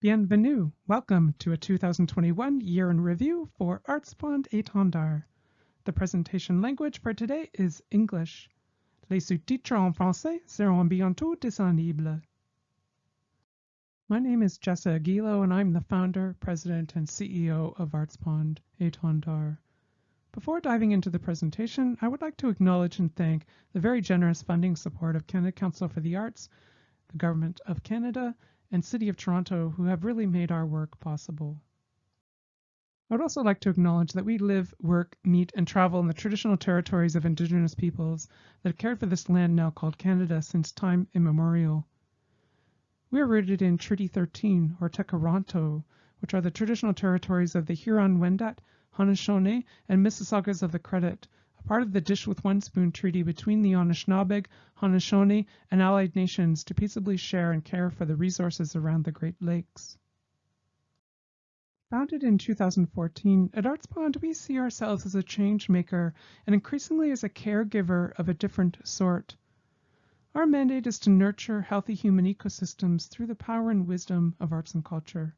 Bienvenue! Welcome to a 2021 Year in Review for ArtsPond étendard. The presentation language for today is English. Les sous-titres en français seront bientôt disponibles. My name is Jessa Agilo and I'm the founder, president, and CEO of ArtsPond étendard. Before diving into the presentation, I would like to acknowledge and thank the very generous funding support of Canada Council for the Arts, the Government of Canada, and City of Toronto, who have really made our work possible. I would also like to acknowledge that we live, work, meet, and travel in the traditional territories of Indigenous peoples that have cared for this land now called Canada since time immemorial. We are rooted in Treaty 13, or Tekaronto, which are the traditional territories of the Huron-Wendat, Haudenosaunee, and Mississaugas of the Credit, part of the Dish with One Spoon Treaty between the Anishinaabeg, Haudenosaunee, and allied nations to peaceably share and care for the resources around the Great Lakes. Founded in 2014, at ArtsPond we see ourselves as a change maker and increasingly as a caregiver of a different sort. Our mandate is to nurture healthy human ecosystems through the power and wisdom of arts and culture.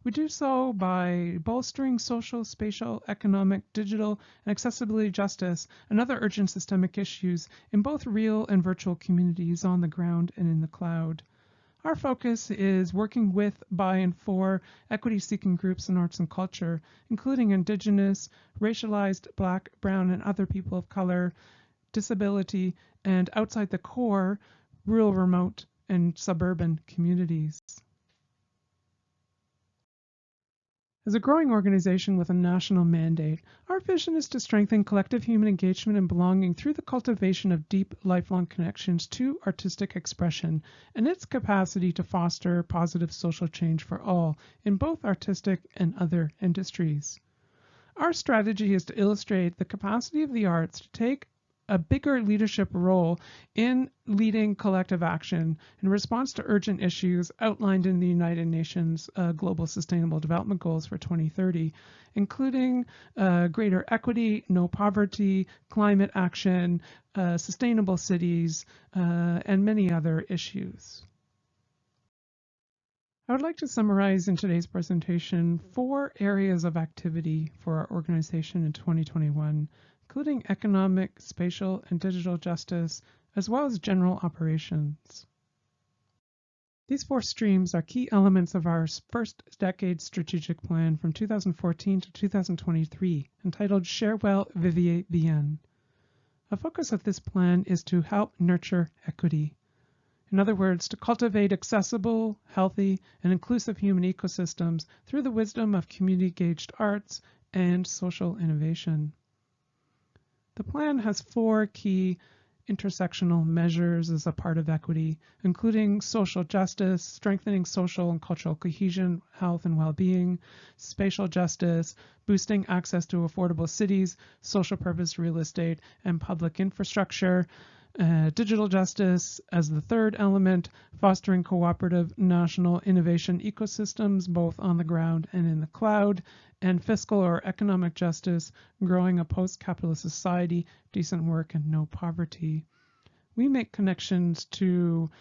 We do so by bolstering social, spatial, economic, digital, and accessibility justice and other urgent systemic issues in both real and virtual communities on the ground and in the cloud. Our focus is working with, by, and for equity-seeking groups in arts and culture, including Indigenous, racialized, Black, Brown, and other people of color, disability, and outside the core, rural, remote, and suburban communities. As a growing organization with a national mandate, our vision is to strengthen collective human engagement and belonging through the cultivation of deep, lifelong connections to artistic expression and its capacity to foster positive social change for all in both artistic and other industries. Our strategy is to illustrate the capacity of the arts to take a bigger leadership role in leading collective action in response to urgent issues outlined in the United Nations Global Sustainable Development Goals for 2030, including greater equity, no poverty, climate action, sustainable cities, and many other issues. I would like to summarize in today's presentation 4 areas of activity for our organization in 2021, including economic, spatial, and digital justice, as well as general operations. These 4 streams are key elements of our first decade strategic plan from 2014 to 2023, entitled Share Well, Vivre Bien. A focus of this plan is to help nurture equity. In other words, to cultivate accessible, healthy, and inclusive human ecosystems through the wisdom of community-engaged arts and social innovation. The plan has 4 key intersectional measures as a part of equity, including social justice, strengthening social and cultural cohesion, health and well-being, spatial justice, boosting access to affordable cities, social purpose real estate, and public infrastructure, digital justice as the 3rd element, fostering cooperative national innovation ecosystems both on the ground and in the cloud, and fiscal or economic justice, growing a post-capitalist society, decent work, and no poverty. We make connections to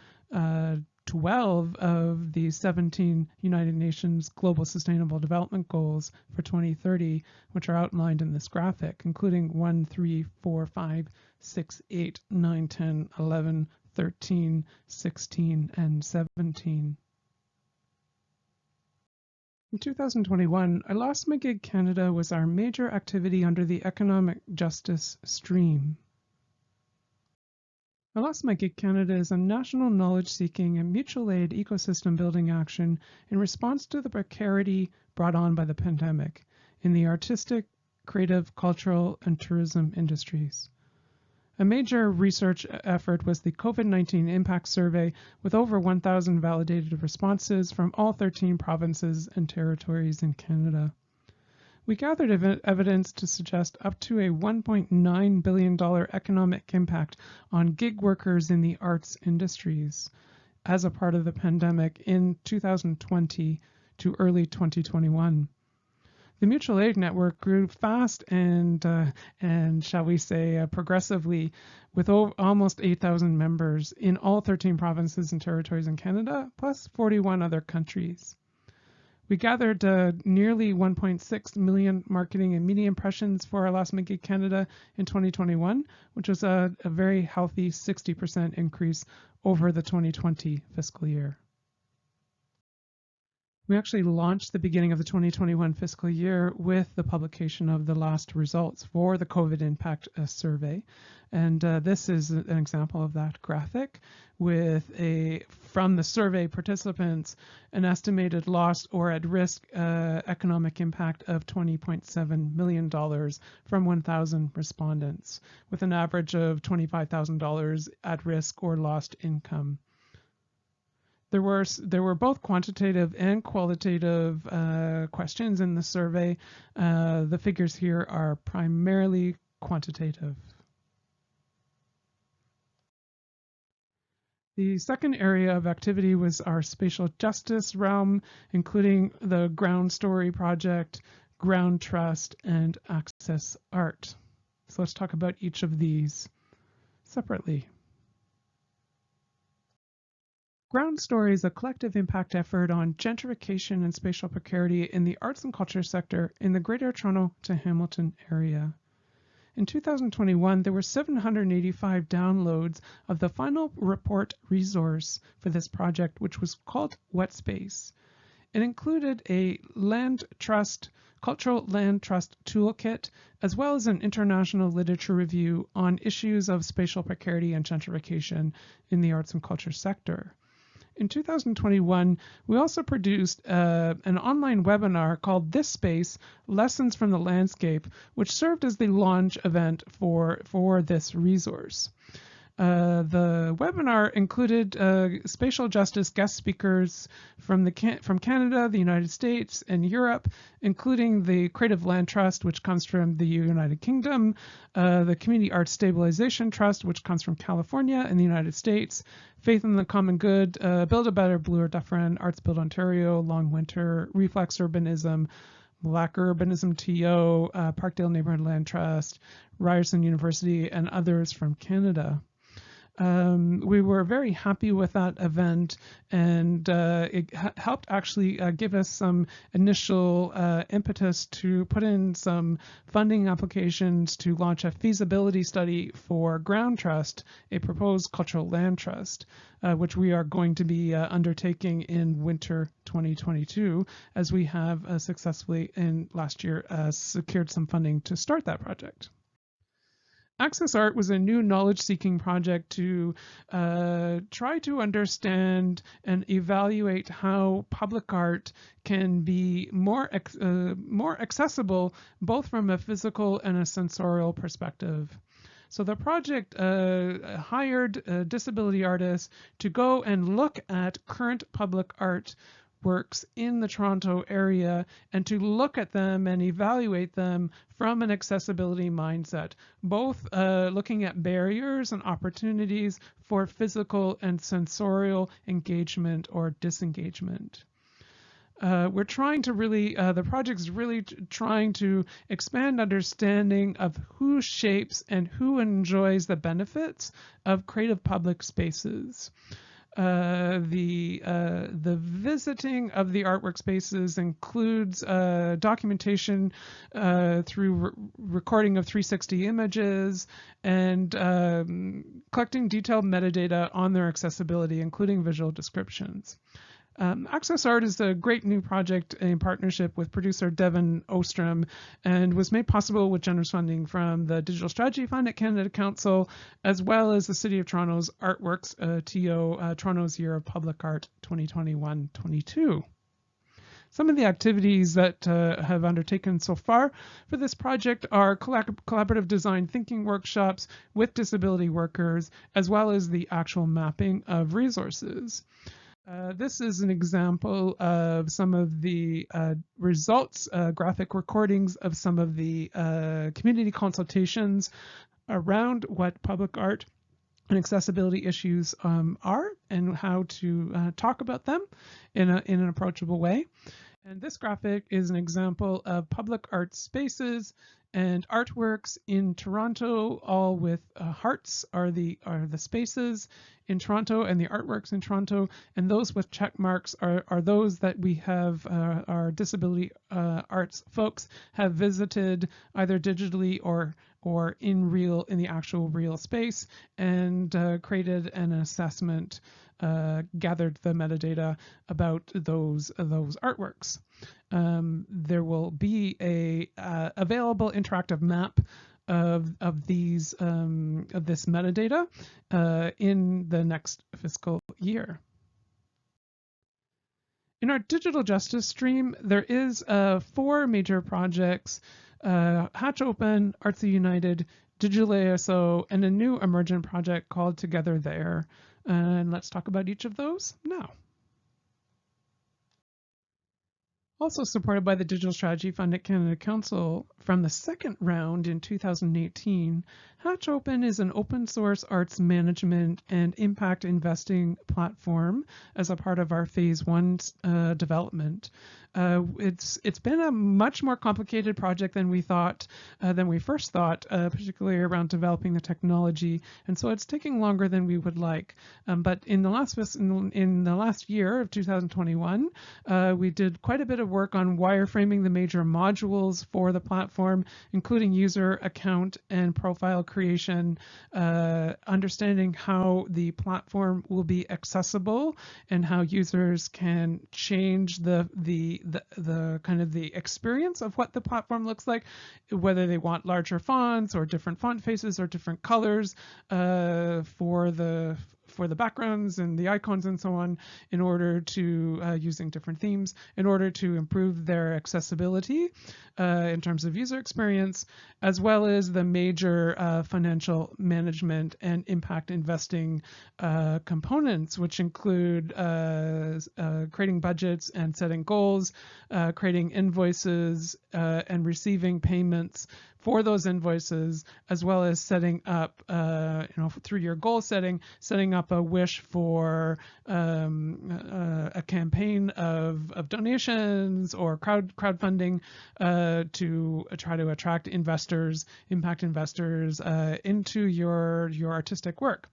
12 of the 17 United Nations Global Sustainable Development Goals for 2030, which are outlined in this graphic, including 1, 3, 4, 5, 6, 8, 9, 10, 11, 13, 16, and 17. In 2021, I Lost My Gig Canada was our major activity under the economic justice stream. I Lost My Gig Canada is a national knowledge-seeking and mutual aid ecosystem building action in response to the precarity brought on by the pandemic in the artistic, creative, cultural, and tourism industries. A major research effort was the COVID-19 Impact Survey with over 1,000 validated responses from all 13 provinces and territories in Canada. We gathered evidence to suggest up to a $1.9 billion economic impact on gig workers in the arts industries as a part of the pandemic in 2020 to early 2021. The mutual aid network grew fast and shall we say, progressively, with almost 8,000 members in all 13 provinces and territories in Canada, plus 41 other countries. We gathered nearly 1.6 million marketing and media impressions for our Last Minute Canada in 2021, which was a very healthy 60% increase over the 2020 fiscal year. We actually launched the beginning of the 2021 fiscal year with the publication of the last results for the COVID impact survey. And this is an example of that graphic with from the survey participants, an estimated lost or at risk economic impact of $20.7 million from 1,000 respondents, with an average of $25,000 at risk or lost income. There were both quantitative and qualitative questions in the survey. The figures here are primarily quantitative. The second area of activity was our spatial justice realm, including the Ground Story project, Ground Trust, and Access Art. So let's talk about each of these separately. Ground Story is a collective impact effort on gentrification and spatial precarity in the arts and culture sector in the Greater Toronto to Hamilton area. In 2021, there were 785 downloads of the final report resource for this project, which was called Wet Space. It included a cultural land trust toolkit, as well as an international literature review on issues of spatial precarity and gentrification in the arts and culture sector. In 2021, we also produced an online webinar called This Space, Lessons from the Landscape, which served as the launch event for this resource. The webinar included spatial justice guest speakers from Canada, the United States, and Europe, including the Creative Land Trust, which comes from the United Kingdom, the Community Arts Stabilization Trust, which comes from California and the United States, Faith in the Common Good, Build a Better Bloor Dufferin, Arts Build Ontario, Long Winter, Reflex Urbanism, Black Urbanism TO, Parkdale Neighborhood Land Trust, Ryerson University, and others from Canada. We were very happy with that event, and it helped actually give us some initial impetus to put in some funding applications to launch a feasibility study for Ground Trust, a proposed cultural land trust, which we are going to be undertaking in winter 2022, as we have successfully in last year secured some funding to start that project. Access Art was a new knowledge-seeking project to try to understand and evaluate how public art can be more accessible, both from a physical and a sensorial perspective. So the project hired disability artists to go and look at current public art works in the Toronto area and to look at them and evaluate them from an accessibility mindset, both looking at barriers and opportunities for physical and sensorial engagement or disengagement. We're trying to really, the project's really trying to expand understanding of who shapes and who enjoys the benefits of creative public spaces. The visiting of the artwork spaces includes documentation through recording of 360 images and collecting detailed metadata on their accessibility, including visual descriptions. Access Art is a great new project in partnership with producer Devin Ostrom and was made possible with generous funding from the Digital Strategy Fund at Canada Council, as well as the City of Toronto's Artworks TO, Toronto's Year of Public Art 2021-22. Some of the activities that have undertaken so far for this project are collaborative design thinking workshops with disability workers, as well as the actual mapping of resources. This is an example of some of the results, graphic recordings of some of the community consultations around what public art and accessibility issues are and how to talk about them in an approachable way. And this graphic is an example of public art spaces and artworks in Toronto, all with hearts are the spaces in Toronto and the artworks in Toronto, and those with check marks are those that we have our disability arts folks have visited either digitally or in the actual real space, and created an assessment, gathered the metadata about those artworks. There will be a available interactive map of this metadata in the next fiscal year. In our digital justice stream, there is 4 major projects: Hatch Open, Artse United, DigitalASO, and a new emergent project called Together There. And let's talk about each of those now. Also supported by the Digital Strategy Fund at Canada Council from the second round in 2018, Hatch Open is an open source arts management and impact investing platform as a part of our phase 1 development. It's been a much more complicated project than we first thought, particularly around developing the technology, and so it's taking longer than we would like. But in the last year of 2021, we did quite a bit of work on wireframing the major modules for the platform, including user account and profile creation, understanding how the platform will be accessible and how users can change the kind of the experience of what the platform looks like, whether they want larger fonts or different font faces or different colors for the backgrounds and the icons and so on, in order to using different themes in order to improve their accessibility in terms of user experience, as well as the major financial management and impact investing components, which include creating budgets and setting goals, creating invoices and receiving payments for those invoices, as well as setting up, through your goal setting up a wish for a campaign of donations or crowdfunding to try to attract investors, impact investors into your artistic work.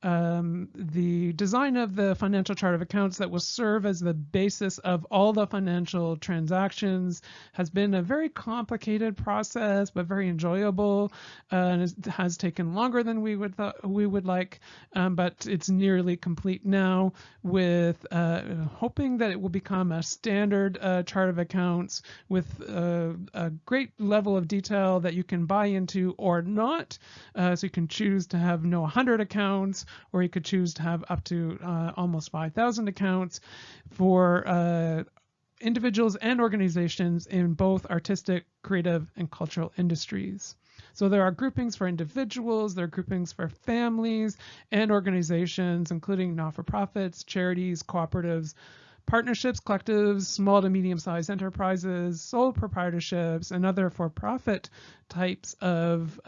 The design of the financial chart of accounts that will serve as the basis of all the financial transactions has been a very complicated process, but very enjoyable, and it has taken longer than we would like, but it's nearly complete now, with hoping that it will become a standard chart of accounts with a great level of detail that you can buy into or not. So you can choose to have 100 accounts, or you could choose to have up to almost 5,000 accounts for individuals and organizations in both artistic, creative, and cultural industries. So there are groupings for individuals, there are groupings for families and organizations, including not-for-profits, charities, cooperatives, partnerships, collectives, small to medium-sized enterprises, sole proprietorships, and other for-profit types of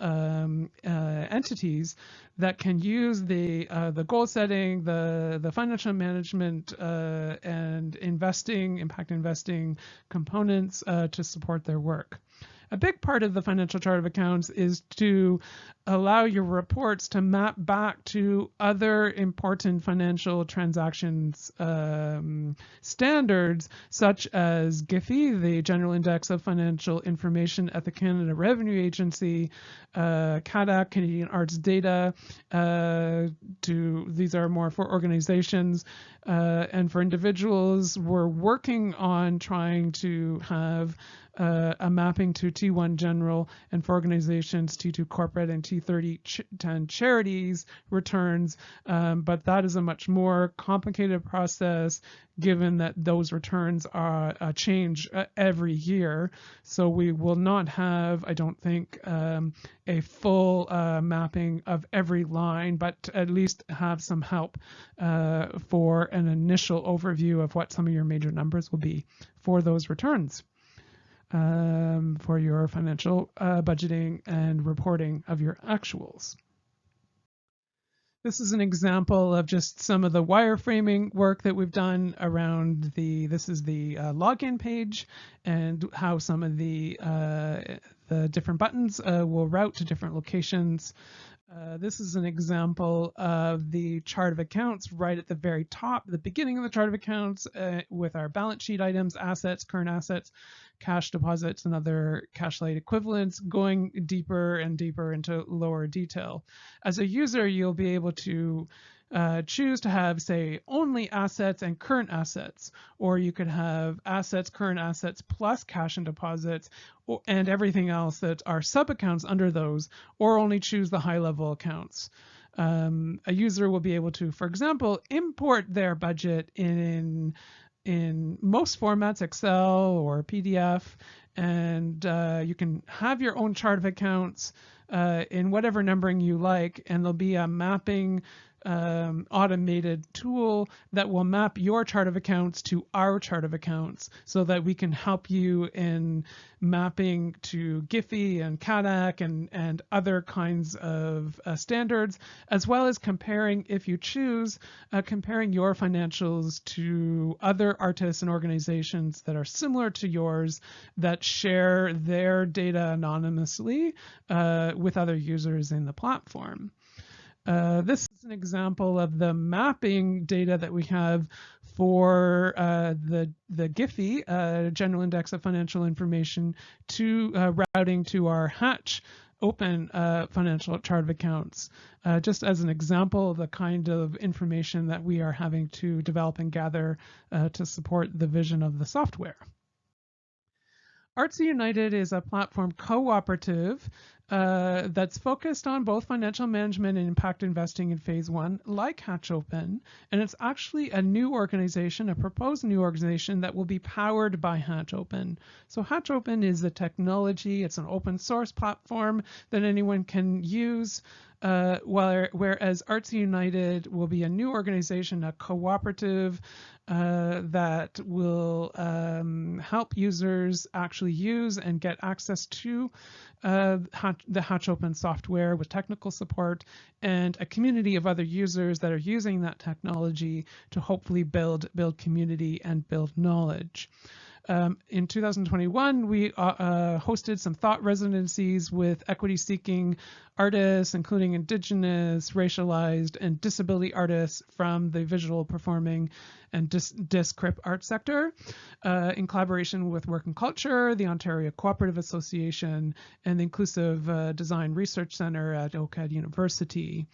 entities that can use the goal setting, the financial management, and impact investing components to support their work. A big part of the financial chart of accounts is to allow your reports to map back to other important financial transactions standards, such as GIFI, the General Index of Financial Information at the Canada Revenue Agency, CADAC, Canadian Arts Data. These are more for organizations, and for individuals, we're working on trying to have a mapping to T1 General, and for organizations, T2 Corporate and T30 Charities returns, but that is a much more complicated process, given that those returns are change every year. So we will not have, I don't think, a full mapping of every line, but at least have some help for an initial overview of what some of your major numbers will be for those returns. For your financial budgeting and reporting of your actuals. This is an example of just some of the wireframing work that we've done around this is the login page, and how some of the different buttons will route to different locations. This is an example of the chart of accounts right at the very top, the beginning of the chart of accounts, with our balance sheet items, assets, current assets, cash deposits, and other cash-like equivalents, going deeper and deeper into lower detail. As a user, you'll be able to choose to have, say, only assets and current assets, or you could have assets, current assets, plus cash and deposits, and everything else that are sub-accounts under those, or only choose the high-level accounts. A user will be able to, for example, import their budget in most formats, Excel or PDF, and you can have your own chart of accounts in whatever numbering you like, and there'll be a mapping automated tool that will map your chart of accounts to our chart of accounts, so that we can help you in mapping to Giphy and CADAC and other kinds of standards, as well as comparing, if you choose, comparing your financials to other artists and organizations that are similar to yours, that share their data anonymously with other users in the platform. This is an example of the mapping data that we have for the Giphy, General Index of Financial Information, to routing to our Hatch open financial chart of accounts, just as an example of the kind of information that we are having to develop and gather to support the vision of the software. Artse United is a platform cooperative that's focused on both financial management and impact investing in phase 1, like Hatch Open, and it's actually a new organization, a proposed new organization that will be powered by Hatch Open. So Hatch Open is a technology, it's an open source platform that anyone can use, whereas Artse United will be a new organization, a cooperative that will help users actually use and get access to the Hatch Open software with technical support, and a community of other users that are using that technology to hopefully build community and build knowledge. In 2021, we hosted some thought residencies with equity-seeking artists, including Indigenous, racialized, and disability artists from the visual performing and disc-crip art sector, in collaboration with Work and Culture, the Ontario Cooperative Association, and the Inclusive Design Research Center at OCAD University.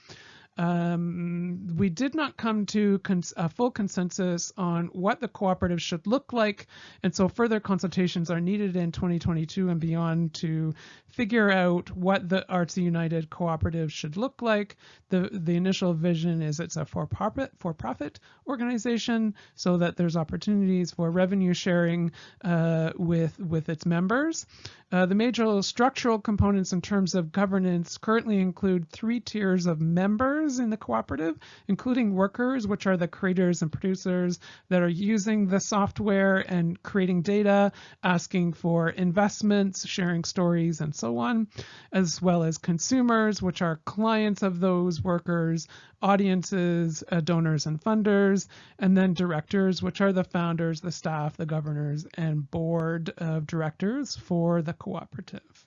We did not come to a full consensus on what the cooperative should look like, and so further consultations are needed in 2022 and beyond to figure out what the Artse United cooperative should look like. The initial vision is it's a for-profit organization, so that there's opportunities for revenue sharing with its members. The major structural components in terms of governance currently include 3 tiers of members in the cooperative, including workers, which are the creators and producers that are using the software and creating data, asking for investments, sharing stories, and so on, as well as consumers, which are clients of those workers, audiences, donors and funders, and then directors, which are the founders, the staff, the governors, and board of directors for the cooperative.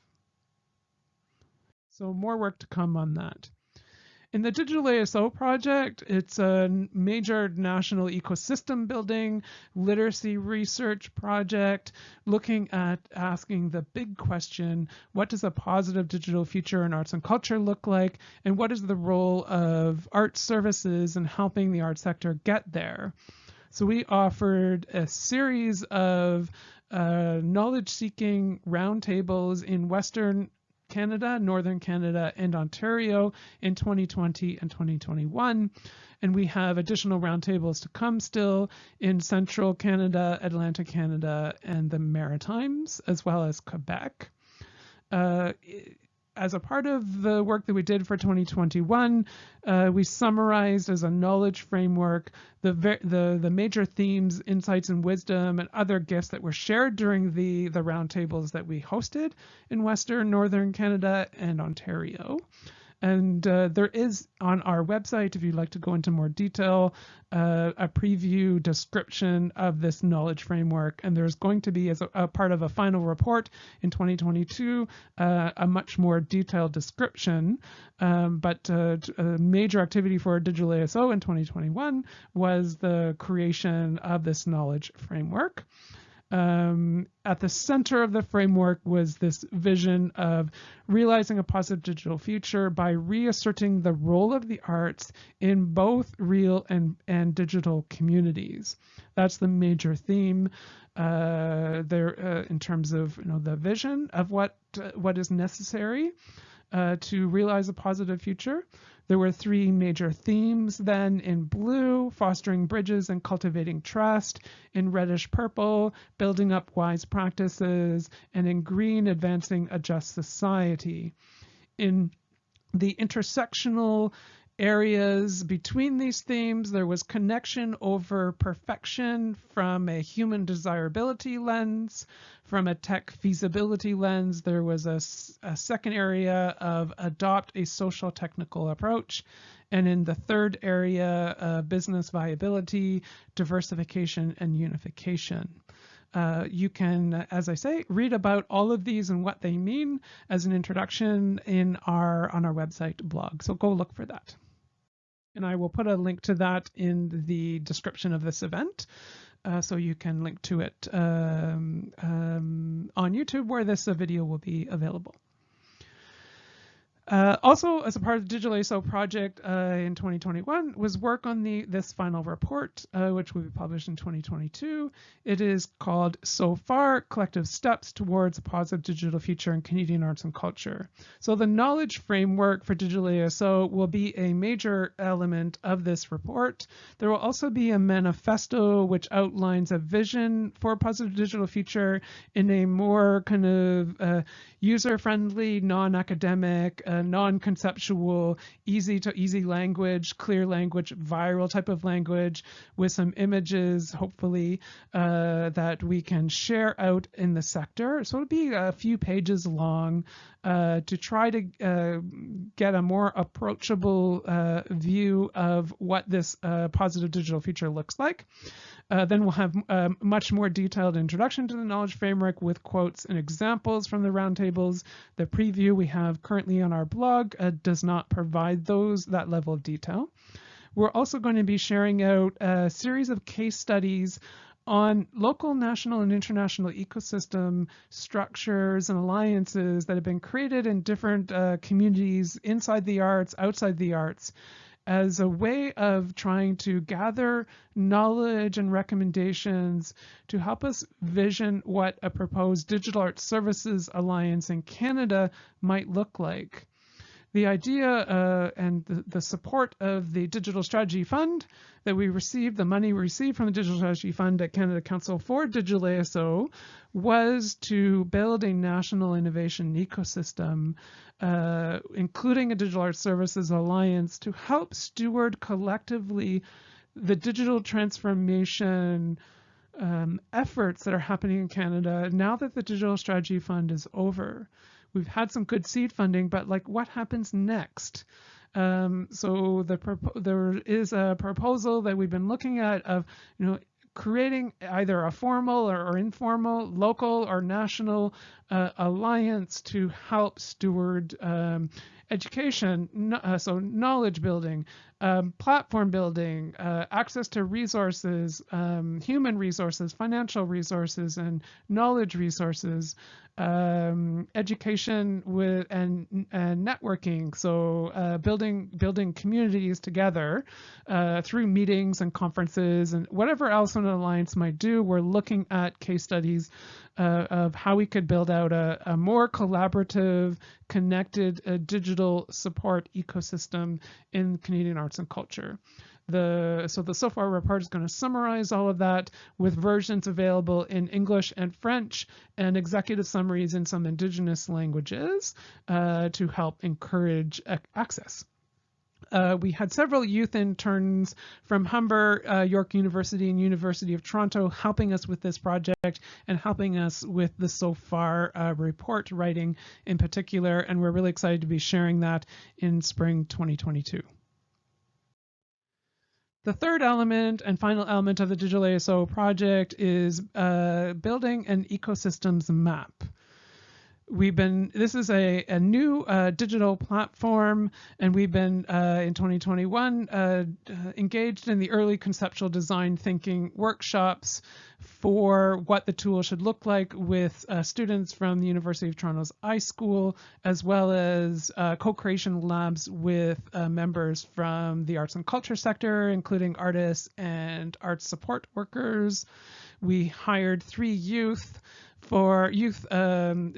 So more work to come on that. In the DigitalASO project, it's a major national ecosystem building, literacy research project, looking at asking the big question, what does a positive digital future in arts and culture look like? And what is the role of art services in helping the art sector get there? So we offered a series of knowledge-seeking roundtables in Western Canada, Northern Canada, and Ontario in 2020 and 2021. And we have additional roundtables to come still in Central Canada, Atlantic Canada, and the Maritimes, as well as Quebec. As a part of the work that we did for 2021, we summarized as a knowledge framework the major themes, insights, and wisdom, and other gifts that were shared during the roundtables that we hosted in Western, Northern Canada, and Ontario. And there is on our website, if you'd like to go into more detail, a preview description of this knowledge framework. And there's going to be, as a part of a final report in 2022, a much more detailed description. But a major activity for DigitalASO in 2021 was the creation of this knowledge framework. At the center of the framework was this vision of realizing a positive digital future by reasserting the role of the arts in both real and digital communities. That's the major theme there in terms of the vision of what is necessary to realize a positive future. There were three major themes then: in blue, fostering bridges and cultivating trust; in reddish purple, building up wise practices; and in green, advancing a just society. In the intersectional areas between these themes, there was connection over perfection from a human desirability lens. From a tech feasibility lens, there was a second area of adopt a social technical approach. And in the third area, business viability, diversification, and unification. You can, as I say, read about all of these and what they mean as an introduction on our website blog. So go look for that. And I will put a link to that in the description of this event, so you can link to it on YouTube, where this video will be available. Also, as a part of the DigitalASO project in 2021, was work on this final report, which will be published in 2022. It is called So Far, Collective Steps Towards a Positive Digital Future in Canadian Arts and Culture. So the knowledge framework for DigitalASO will be a major element of this report. There will also be a manifesto which outlines a vision for a positive digital future in a more kind of user-friendly, non-academic, non-conceptual, easy language, clear language, viral type of language, with some images, hopefully, that we can share out in the sector. So it'll be a few pages long to try to get a more approachable view of what this positive digital future looks like. Then we'll have a much more detailed introduction to the knowledge framework with quotes and examples from the roundtables. The preview we have currently on our blog does not provide that level of detail. We're also going to be sharing out a series of case studies on local, national, and international ecosystem structures and alliances that have been created in different communities inside the arts, outside the arts, as a way of trying to gather knowledge and recommendations to help us vision what a proposed digital arts services alliance in Canada might look like. The idea and the support of the Digital Strategy Fund that we received, the money we received from the Digital Strategy Fund at Canada Council for DigitalASO, was to build a national innovation ecosystem, including a Digital Arts Services Alliance, to help steward collectively the digital transformation efforts that are happening in Canada now that the Digital Strategy Fund is over. We've had some good seed funding, but what happens next? So there is a proposal that we've been looking at of, creating either a formal or informal, local or national alliance to help steward education, so knowledge building, platform building, access to resources, human resources, financial resources, and knowledge resources, education with and networking. So building communities together through meetings and conferences and whatever else an alliance might do. We're looking at case studies of how we could build out a more collaborative, connected digital support ecosystem in Canadian arts and culture. The So Far report is going to summarize all of that with versions available in English and French and executive summaries in some Indigenous languages to help encourage access. We had several youth interns from Humber, York University, and University of Toronto helping us with this project and helping us with the so far report writing in particular, and we're really excited to be sharing that in spring 2022. The third element and final element of the DigitalASO project is building an ecosystems map. This is a new digital platform, and we've been in 2021 engaged in the early conceptual design thinking workshops for what the tool should look like with students from the University of Toronto's iSchool, as well as co-creation labs with members from the arts and culture sector, including artists and arts support workers. We hired 3 youth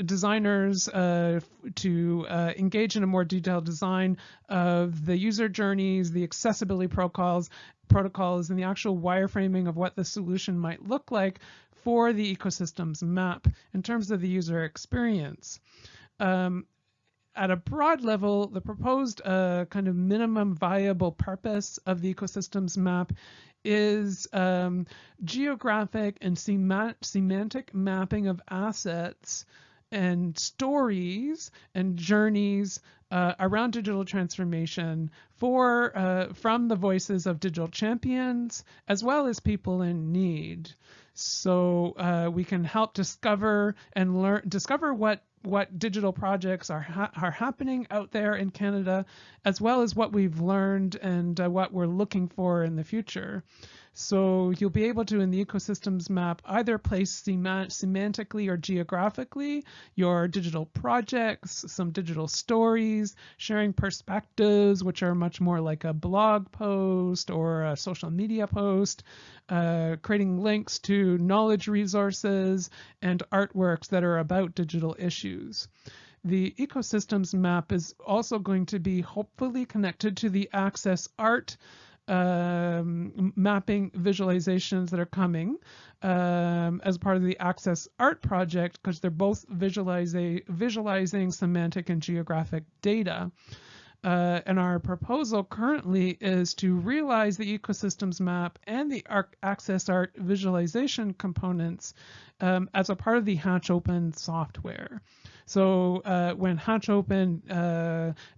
designers to engage in a more detailed design of the user journeys, the accessibility protocols, and the actual wireframing of what the solution might look like for the ecosystems map in terms of the user experience. At a broad level, the proposed kind of minimum viable purpose of the ecosystems map is geographic and semantic mapping of assets and stories and journeys around digital transformation from the voices of digital champions as well as people in need. So we can help discover what digital projects are happening out there in Canada, as well as what we've learned and what we're looking for in the future. So you'll be able to, in the ecosystems map, either place semantically or geographically your digital projects, some digital stories, sharing perspectives, which are much more like a blog post or a social media post, creating links to knowledge resources and artworks that are about digital issues. The ecosystems map is also going to be hopefully connected to the Access Art mapping visualizations that are coming as part of the Access Art project, because they're both visualizing semantic and geographic data. And our proposal currently is to realize the ecosystems map and the Access Art visualization components as a part of the Hatch Open software. So when Hatch Open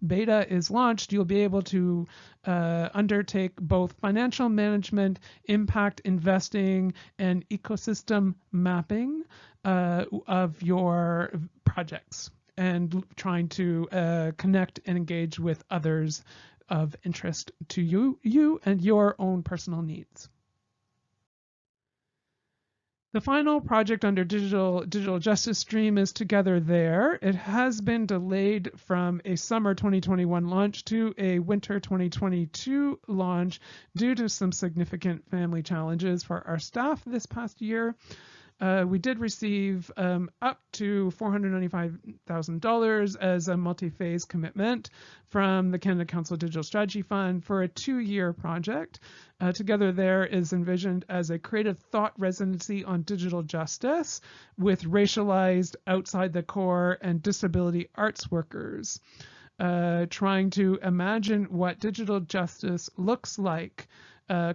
beta is launched, you'll be able to undertake both financial management, impact investing, and ecosystem mapping of your projects, and trying to connect and engage with others of interest to you and your own personal needs. The final project under digital justice stream is Together There. It has been delayed from a summer 2021 launch to a winter 2022 launch due to some significant family challenges for our staff this past year. We did receive up to $495,000 as a multi-phase commitment from the Canada Council Digital Strategy Fund for a 2-year project. Together There is envisioned as a creative thought residency on digital justice with racialized, outside the core, and disability arts workers, trying to imagine what digital justice looks like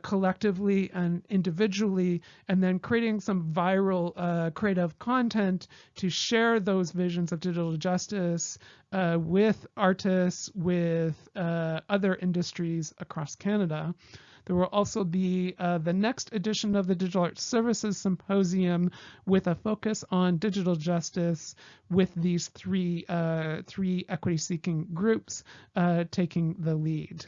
collectively and individually, and then creating some viral creative content to share those visions of digital justice with artists, with other industries across Canada. There will also be the next edition of the Digital Arts Services Symposium with a focus on digital justice, with these three equity-seeking groups taking the lead.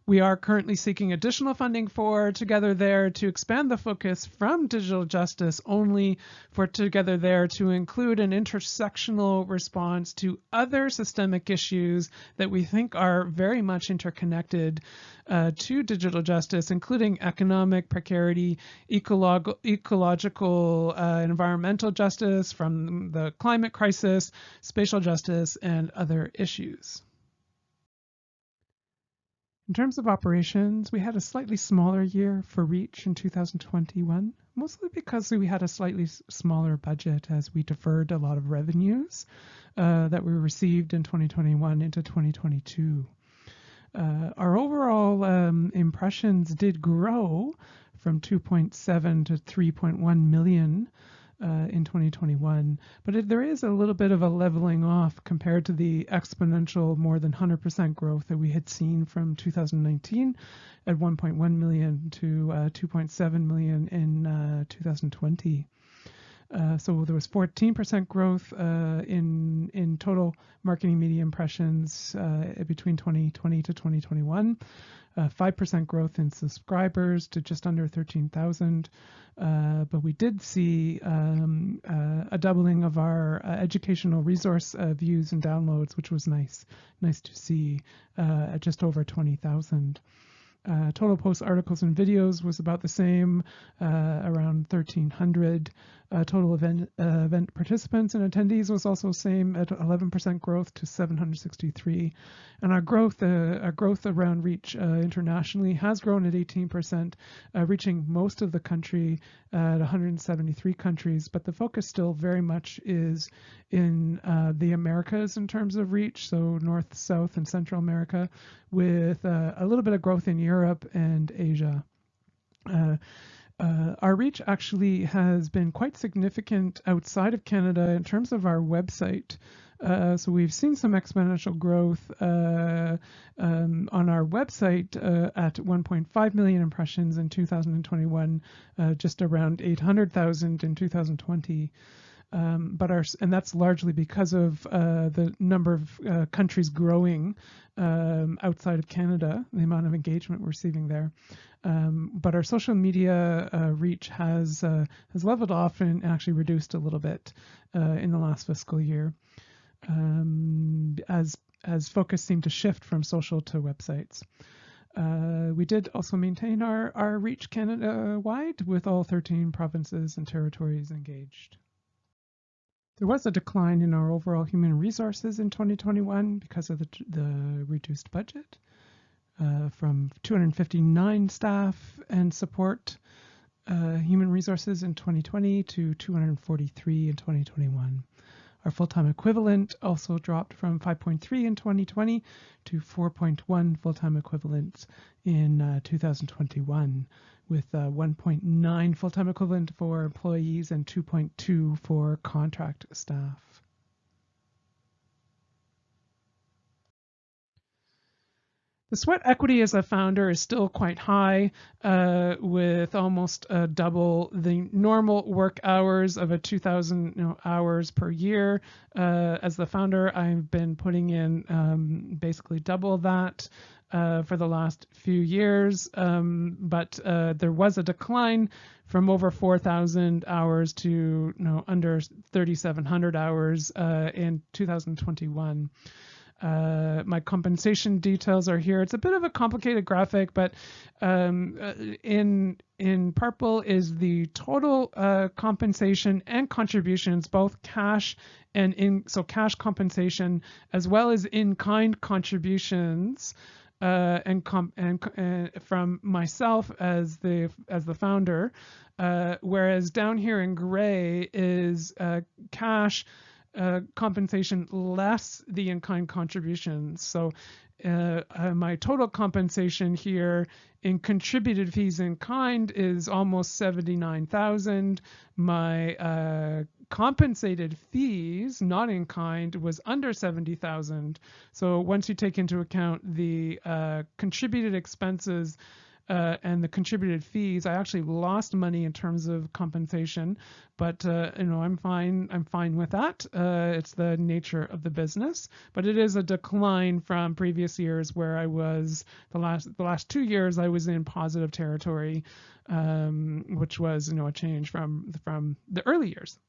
We are currently seeking additional funding for Together There to expand the focus from digital justice only for Together There to include an intersectional response to other systemic issues that we think are very much interconnected to digital justice, including economic precarity, ecological environmental justice from the climate crisis, spatial justice, and other issues. In terms of operations, we had a slightly smaller year for Reach in 2021, mostly because we had a slightly smaller budget as we deferred a lot of revenues that we received in 2021 into 2022. Our overall impressions did grow from 2.7 to 3.1 million in 2021, but there is a little bit of a leveling off compared to the exponential more than 100% growth that we had seen from 2019 at 1.1 million to 2.7 million in 2020. So there was 14% growth in total marketing media impressions between 2020 to 2021. 5% growth in subscribers to just under 13,000. But we did see a doubling of our educational resource views and downloads, which was nice to see at just over 20,000. Total posts, articles, and videos was about the same, around 1,300. Total event participants and attendees was also same at 11% growth to 763. And our growth around reach internationally has grown at 18%, reaching most of the country at 173 countries. But the focus still very much is in the Americas in terms of reach, so North, South, and Central America, with a little bit of growth in Europe and Asia. Our reach actually has been quite significant outside of Canada in terms of our website. So we've seen some exponential growth on our website at 1.5 million impressions in 2021, just around 800,000 in 2020. And that's largely because of the number of countries growing outside of Canada, the amount of engagement we're receiving there. But our social media reach has leveled off and actually reduced a little bit in the last fiscal year, as focus seemed to shift from social to websites. We did also maintain our reach Canada-wide, with all 13 provinces and territories engaged. There was a decline in our overall human resources in 2021 because of the reduced budget, from 259 staff and support human resources in 2020 to 243 in 2021. Our full-time equivalent also dropped from 5.3 in 2020 to 4.1 full-time equivalents in 2021, with 1.9 full-time equivalent for employees and 2.2 for contract staff. The sweat equity as a founder is still quite high, with almost double the normal work hours of 2,000 hours per year. As the founder, I've been putting in basically double that for the last few years, but there was a decline from over 4,000 hours to under 3,700 hours in 2021. My compensation details are here. It's a bit of a complicated graphic, but in purple is the total compensation and contributions, both cash and cash compensation as well as in-kind contributions, from myself as the founder, whereas down here in gray is cash compensation less the in-kind contributions. So my total compensation here in contributed fees in kind is almost 79,000. My compensated fees, not in kind, was under 70,000. So once you take into account the contributed expenses and the contributed fees, I actually lost money in terms of compensation, but I'm fine with that. It's the nature of the business, but it is a decline from previous years where I was the last 2 years I was in positive territory, which was a change from the early years.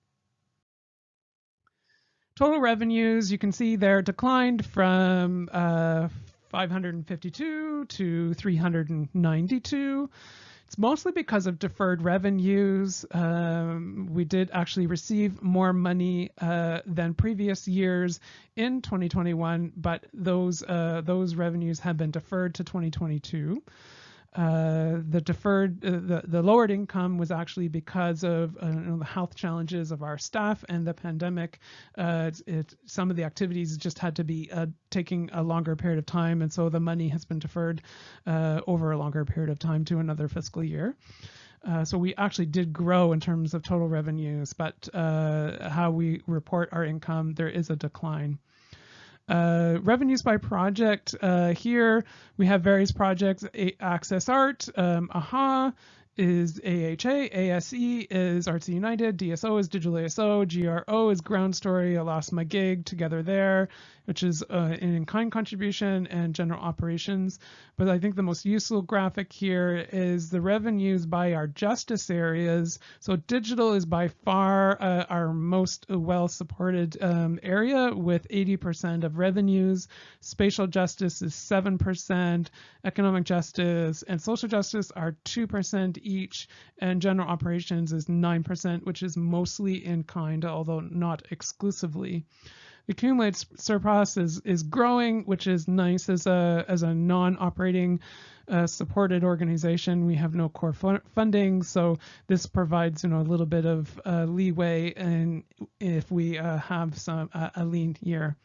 Total revenues, you can see there, declined from 552 to 392. It's mostly because of deferred revenues. We did actually receive more money than previous years in 2021, but those revenues have been deferred to 2022. The lowered income was actually because of the health challenges of our staff and the pandemic. Some of the activities just had to be taking a longer period of time, and so the money has been deferred over a longer period of time to another fiscal year. So we actually did grow in terms of total revenues, but how we report our income, there is a decline. Revenues by project. Here we have various projects. Access Art, AHA is AHA, ASE is Arts United, DSO is DigitalASO, GRO is Ground Story, I Lost My Gig, Together There, which is an in-kind contribution, and general operations. But I think the most useful graphic here is the revenues by our justice areas. So digital is by far our most well-supported area with 80% of revenues. Spatial justice is 7%, economic justice and social justice are 2% each, and general operations is 9%, which is mostly in kind, although not exclusively. The accumulated surplus is growing, which is nice as a non-operating supported organization. We have no core funding, so this provides a little bit of leeway, and if we have a lean year.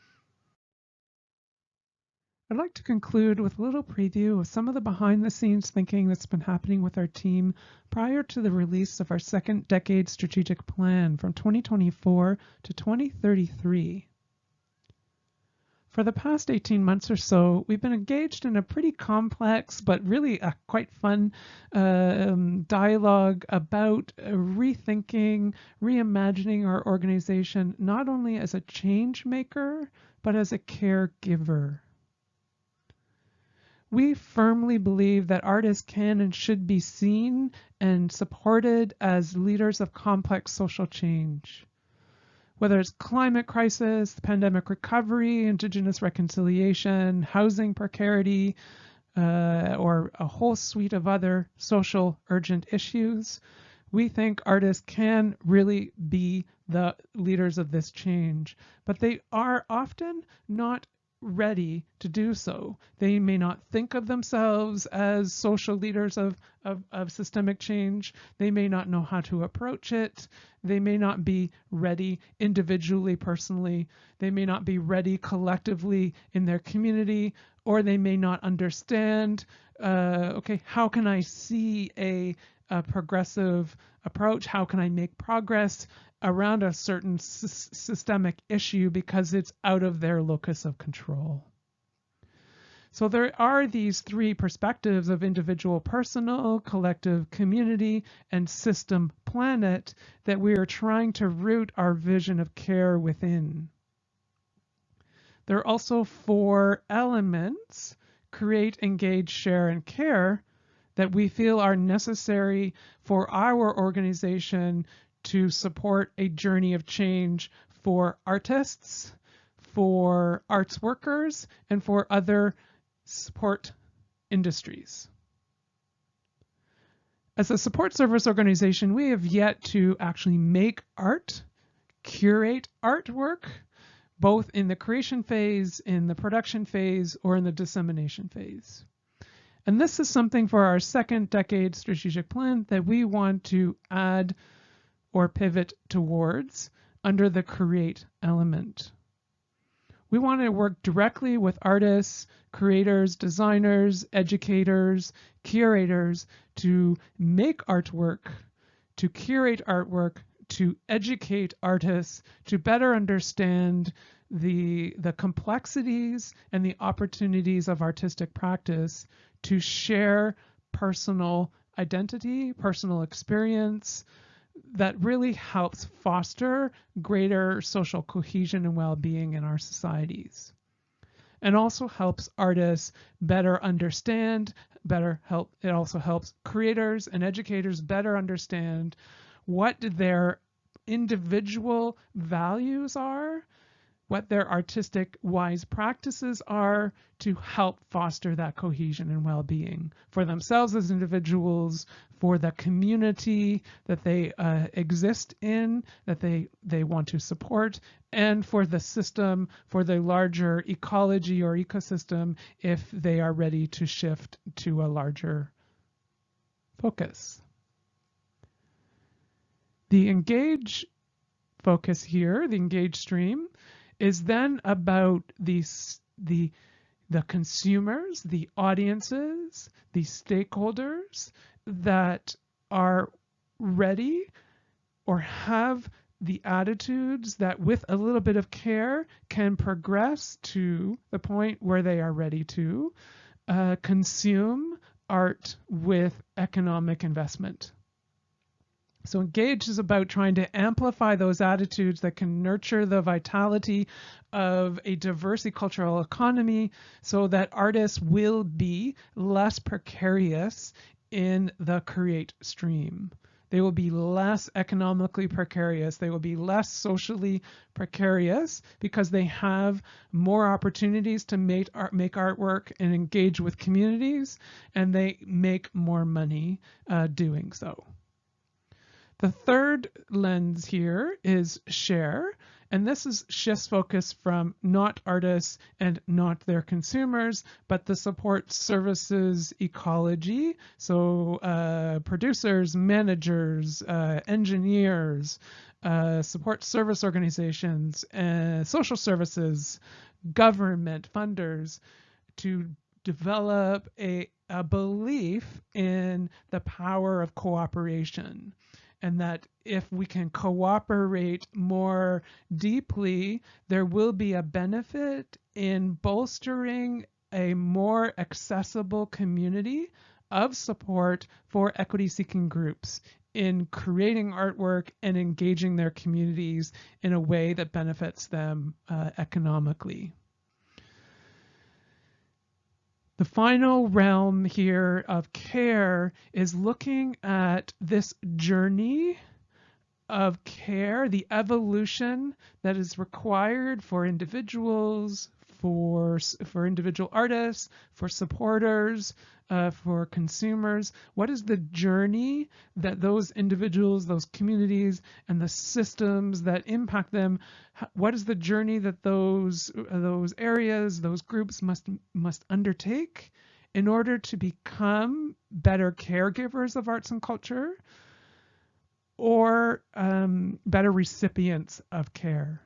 I'd like to conclude with a little preview of some of the behind-the-scenes thinking that's been happening with our team prior to the release of our second decade strategic plan from 2024 to 2033. For the past 18 months or so, we've been engaged in a pretty complex but really a quite fun dialogue about rethinking, reimagining our organization, not only as a change maker, but as a caregiver. We firmly believe that artists can and should be seen and supported as leaders of complex social change. Whether it's climate crisis, pandemic recovery, Indigenous reconciliation, housing precarity, or a whole suite of other social urgent issues, we think artists can really be the leaders of this change, but they are often not ready to do so. They may not think of themselves as social leaders of systemic change. They may not know how to approach it. They may not be ready individually, personally. They may not be ready collectively in their community, or they may not understand, okay, how can I see a progressive approach? How can I make progress around a certain systemic issue because it's out of their locus of control? So there are these three perspectives of individual, personal, collective, community, and system planet that we are trying to root our vision of care within. There are also four elements: create, engage, share, and care, that we feel are necessary for our organization to support a journey of change for artists, for arts workers, and for other support industries. As a support service organization, we have yet to actually make art, curate artwork, both in the creation phase, in the production phase, or in the dissemination phase. And this is something for our second decade strategic plan that we want to add or pivot towards under the create element. We want to work directly with artists, creators, designers, educators, curators to make artwork, to curate artwork, to educate artists, to better understand the complexities and the opportunities of artistic practice, to share personal identity, personal experience that really helps foster greater social cohesion and well-being in our societies. And also helps artists better understand, it also helps creators and educators better understand what their individual values are, what their artistic wise practices are to help foster that cohesion and well-being for themselves as individuals, for the community that they exist in, that they want to support, and for the system, for the larger ecology or ecosystem if they are ready to shift to a larger focus. The engage focus here, the engage stream, is then about the consumers, the audiences, the stakeholders that are ready or have the attitudes that with a little bit of care can progress to the point where they are ready to consume art with economic investment. So engage is about trying to amplify those attitudes that can nurture the vitality of a diverse cultural economy so that artists will be less precarious in the create stream. They will be less economically precarious. They will be less socially precarious because they have more opportunities to make artwork and engage with communities, and they make more money doing so. The third lens here is share, and this is shift focus from not artists and not their consumers, but the support services ecology. So producers, managers, engineers, support service organizations, social services, government funders, to develop a belief in the power of cooperation. And that if we can cooperate more deeply, there will be a benefit in bolstering a more accessible community of support for equity-seeking groups in creating artwork and engaging their communities in a way that benefits them economically. The final realm here of care is looking at this journey of care, the evolution that is required for individuals, for individual artists, for supporters, for consumers. What is the journey that those individuals, those communities, and the systems that impact them, what is the journey that those areas, those groups must undertake in order to become better caregivers of arts and culture, or better recipients of care,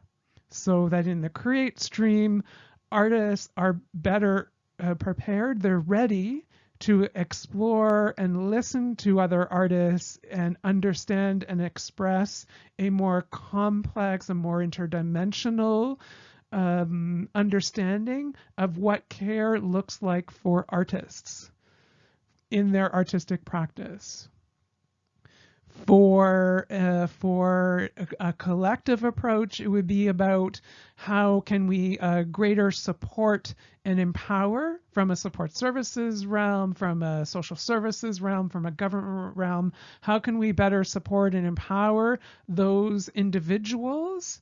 so that in the create stream, artists are better prepared, they're ready to explore and listen to other artists and understand and express a more complex, a more interdimensional understanding of what care looks like for artists in their artistic practice. For a collective approach, it would be about how can we greater support and empower from a support services realm, from a social services realm, from a government realm. How can we better support and empower those individuals,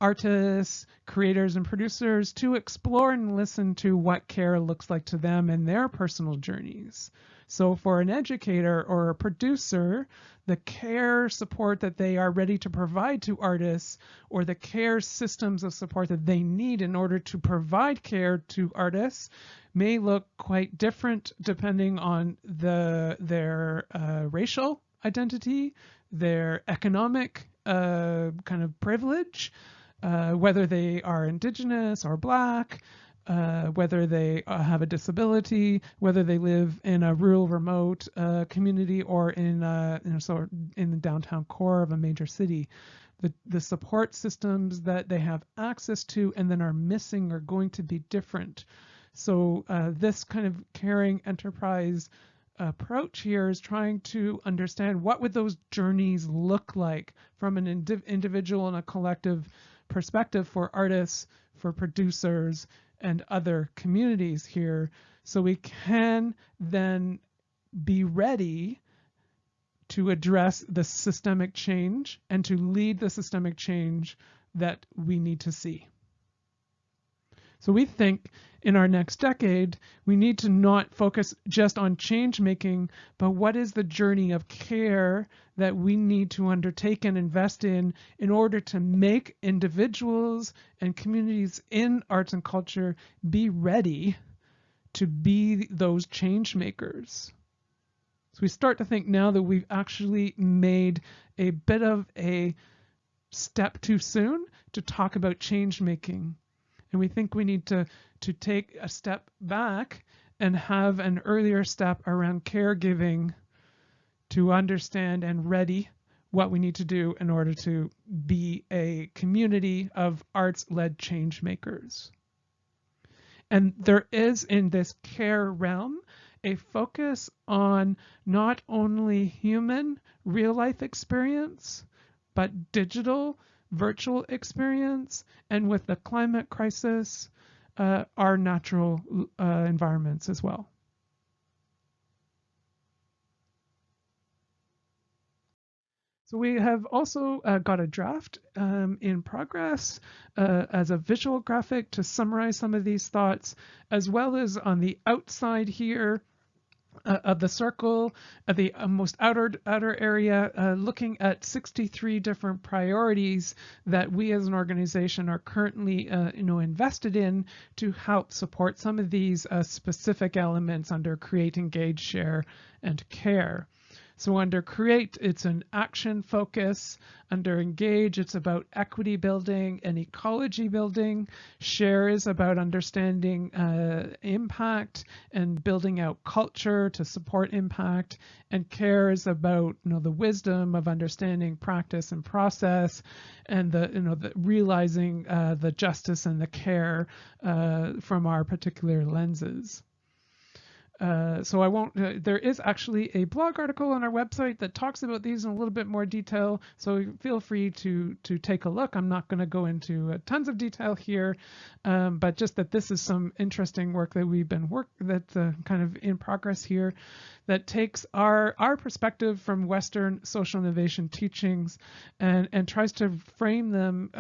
artists, creators, and producers to explore and listen to what care looks like to them in their personal journeys? So for an educator or a producer, the care support that they are ready to provide to artists, or the care systems of support that they need in order to provide care to artists, may look quite different depending on their racial identity, their economic kind of privilege, whether they are Indigenous or Black, whether they have a disability, whether they live in a rural, remote community, or in in the downtown core of a major city. The support systems that they have access to and then are missing are going to be different. So this kind of caring enterprise approach here is trying to understand what would those journeys look like from an individual and a collective perspective for artists, for producers, and other communities here, so we can then be ready to address the systemic change and to lead the systemic change that we need to see. So we think in our next decade, we need to not focus just on change making, but what is the journey of care that we need to undertake and invest in order to make individuals and communities in arts and culture be ready to be those change makers. So we start to think now that we've actually made a bit of a step too soon to talk about change making. And we think we need to take a step back and have an earlier step around caregiving to understand and ready what we need to do in order to be a community of arts-led change makers. And there is in this care realm a focus on not only human real-life experience, but digital, virtual experience, and with the climate crisis, our natural environments as well. So we have also got a draft in progress as a visual graphic to summarize some of these thoughts, as well as on the outside here of the circle, at the most outer area, looking at 63 different priorities that we as an organization are currently invested in to help support some of these specific elements under Create, Engage, Share, and Care. So under Create, it's an action focus. Under Engage, it's about equity building and ecology building. Share is about understanding impact and building out culture to support impact. And Care is about the wisdom of understanding practice and process, and the realizing the justice and the care from our particular lenses. So I won't, there is actually a blog article on our website that talks about these in a little bit more detail, so feel free to take a look. I'm not going to go into tons of detail here, but just that this is some interesting work that we've been that's kind of in progress here, that takes our perspective from Western social innovation teachings and tries to frame them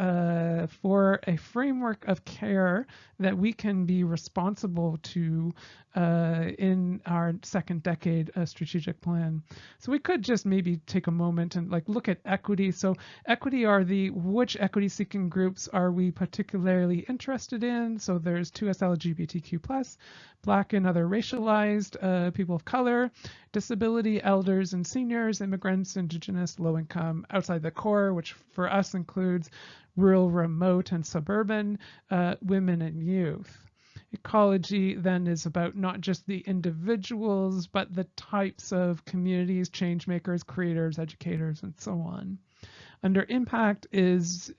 for a framework of care that we can be responsible to in our second decade strategic plan. So we could just maybe take a moment and look at equity. So equity are which equity seeking groups are we particularly interested in? So there's 2S LGBTQ+, Black and other racialized, people of color, disability, elders and seniors, immigrants, Indigenous, low income, outside the core, which for us includes rural, remote, and suburban, women and youth. Ecology then is about not just the individuals, but the types of communities, change makers, creators, educators, and so on. Under impact is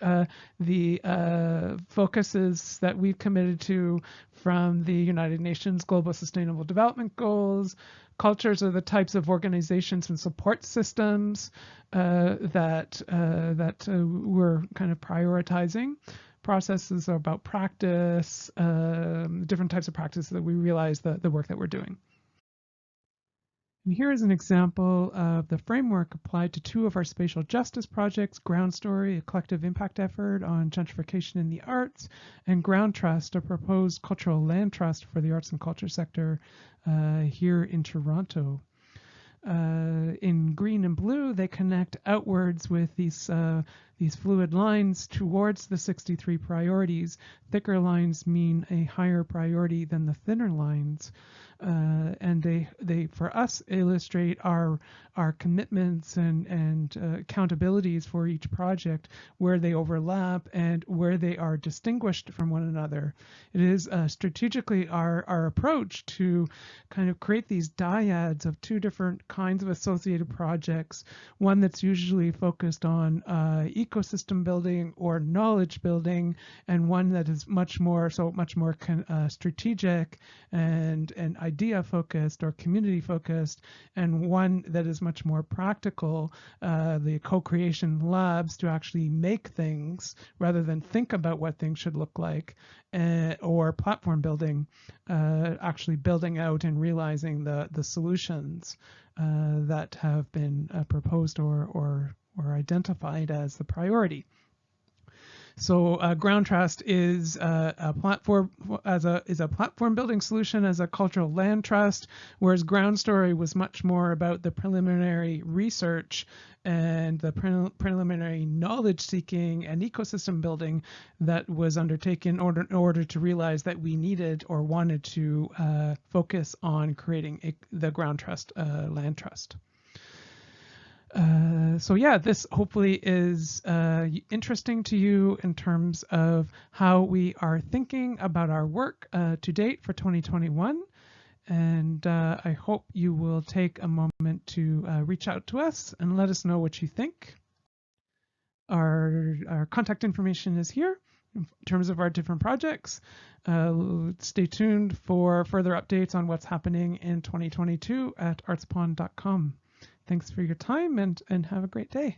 the focuses that we've committed to from the United Nations Global Sustainable Development Goals. Cultures are the types of organizations and support systems that we're kind of prioritizing. Processes are about practice, different types of practice that we realize the work that we're doing. And here is an example of the framework applied to two of our spatial justice projects, Ground Story, a collective impact effort on gentrification in the arts, and Ground Trust, a proposed cultural land trust for the arts and culture sector here in Toronto. In green and blue, they connect outwards with these fluid lines towards the 63 priorities. Thicker lines mean a higher priority than the thinner lines. And they for us illustrate our commitments and accountabilities for each project, where they overlap and where they are distinguished from one another. It is strategically our approach to kind of create these dyads of two different kinds of associated projects, one that's usually focused on ecosystem building or knowledge building, and one that is much more strategic and idea focused or community focused, and one that is much more practical, the co-creation labs to actually make things rather than think about what things should look like, or platform building, actually building out and realizing the solutions that have been proposed or identified as the priority. So Ground Trust is a platform platform building solution as a cultural land trust, whereas Ground Story was much more about the preliminary research and the preliminary knowledge seeking and ecosystem building that was undertaken in order to realize that we needed or wanted to focus on creating the Ground Trust land trust. So yeah, this hopefully is interesting to you in terms of how we are thinking about our work to date for 2021. And I hope you will take a moment to reach out to us and let us know what you think. Our contact information is here in terms of our different projects. Stay tuned for further updates on what's happening in 2022 at artspond.com. Thanks for your time and have a great day.